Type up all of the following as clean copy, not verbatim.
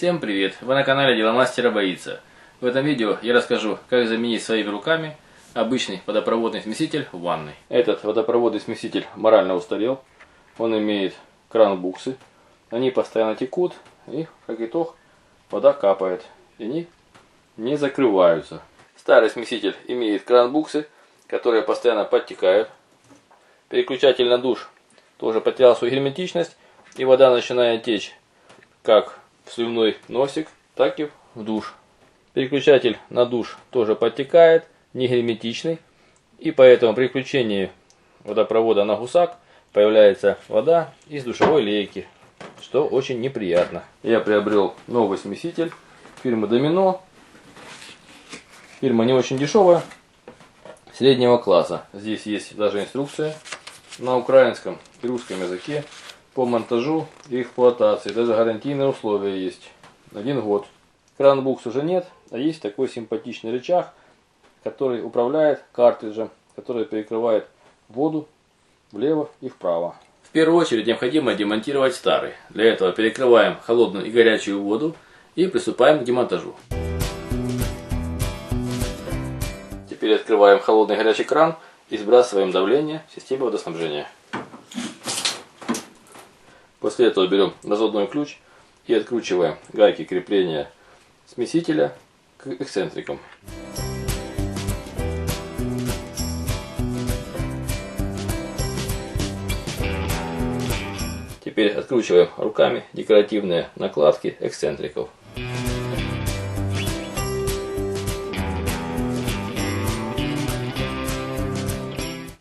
Всем привет! Вы на канале Деломастера Боится. В этом видео я расскажу, как заменить своими руками обычный водопроводный смеситель в ванной. Этот водопроводный смеситель морально устарел. Он имеет кран-буксы. Они постоянно текут и, как итог, вода капает. И они не закрываются. Старый смеситель имеет кран-буксы, которые постоянно подтекают. Переключатель на душ тоже потерял свою герметичность, и вода начинает течь как в сливной носик, так и в душ. Переключатель на душ тоже подтекает, не герметичный, и поэтому при включении водопровода на гусак появляется вода из душевой лейки, что очень неприятно. Я приобрел новый смеситель фирмы Домино. Фирма не очень дешевая, среднего класса. Здесь есть даже инструкция на украинском и русском языке по монтажу и эксплуатации. Даже гарантийные условия есть. 1 год. Кран-букс уже нет, а есть такой симпатичный рычаг, который управляет картриджем, который перекрывает воду влево и вправо. В первую очередь необходимо демонтировать старый. Для этого перекрываем холодную и горячую воду и приступаем к демонтажу. Теперь открываем холодный и горячий кран и сбрасываем давление в системе водоснабжения. После этого берем разводной ключ и откручиваем гайки крепления смесителя к эксцентрикам. Теперь откручиваем руками декоративные накладки эксцентриков.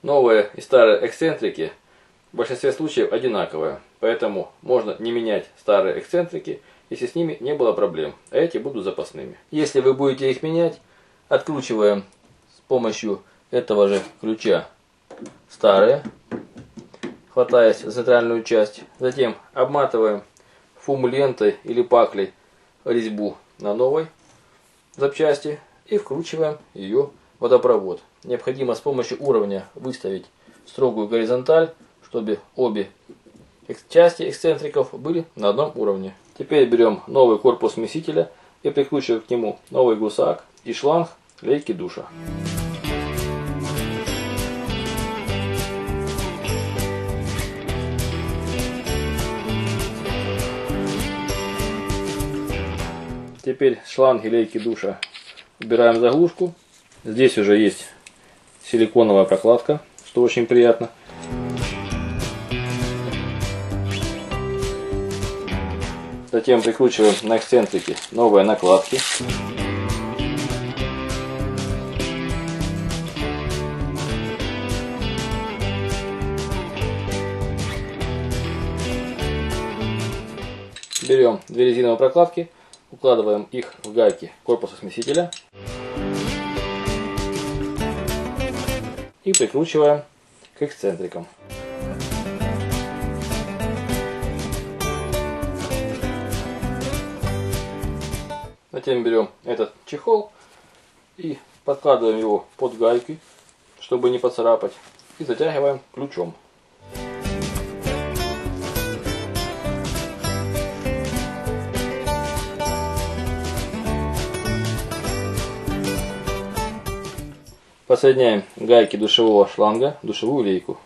Новые и старые эксцентрики в большинстве случаев одинаковые, поэтому можно не менять старые эксцентрики, если с ними не было проблем, а эти будут запасными. Если вы будете их менять, откручиваем с помощью этого же ключа старые, хватаясь за центральную часть, затем обматываем фум-лентой или паклей резьбу на новой запчасти и вкручиваем ее в водопровод. Необходимо с помощью уровня выставить строгую горизонталь, чтобы обе части эксцентриков были на одном уровне. Теперь берем новый корпус смесителя и прикручиваем к нему новый гусак и шланг лейки душа. Теперь шланги лейки душа убираем заглушку. Здесь уже есть силиконовая прокладка, что очень приятно. Затем прикручиваем на эксцентрики новые накладки. Берем 2 резиновые прокладки, укладываем их в гайки корпуса смесителя и прикручиваем к эксцентрикам. Затем берем этот чехол и подкладываем его под гайки, чтобы не поцарапать, и затягиваем ключом. Подсоединяем гайки душевого шланга, душевую лейку.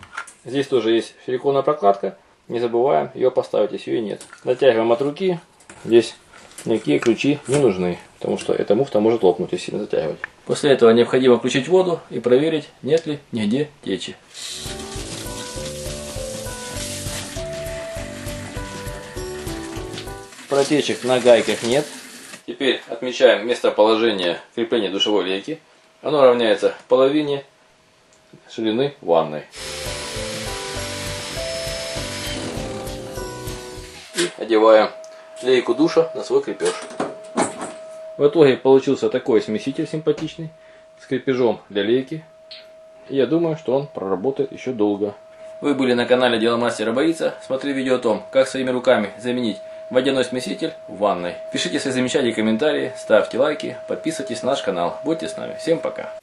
Здесь тоже есть силиконовая прокладка, не забываем ее поставить, если ее нет. Натягиваем от руки, здесь никакие ключи не нужны, потому что эта муфта может лопнуть, если сильно затягивать. После этого необходимо включить воду и проверить, нет ли нигде течи. Протечек на гайках нет. Теперь отмечаем местоположение крепления душевой лейки. Оно равняется половине ширины ванной. И одеваем лейку душа на свой крепеж. В итоге получился такой смеситель симпатичный с крепежом для лейки. И я думаю, что он проработает еще долго. Вы были на канале Деломастера Боится. Смотри видео о том, как своими руками заменить водяной смеситель в ванной. Пишите свои замечания и комментарии, ставьте лайки, подписывайтесь на наш канал. Будьте с нами. Всем пока.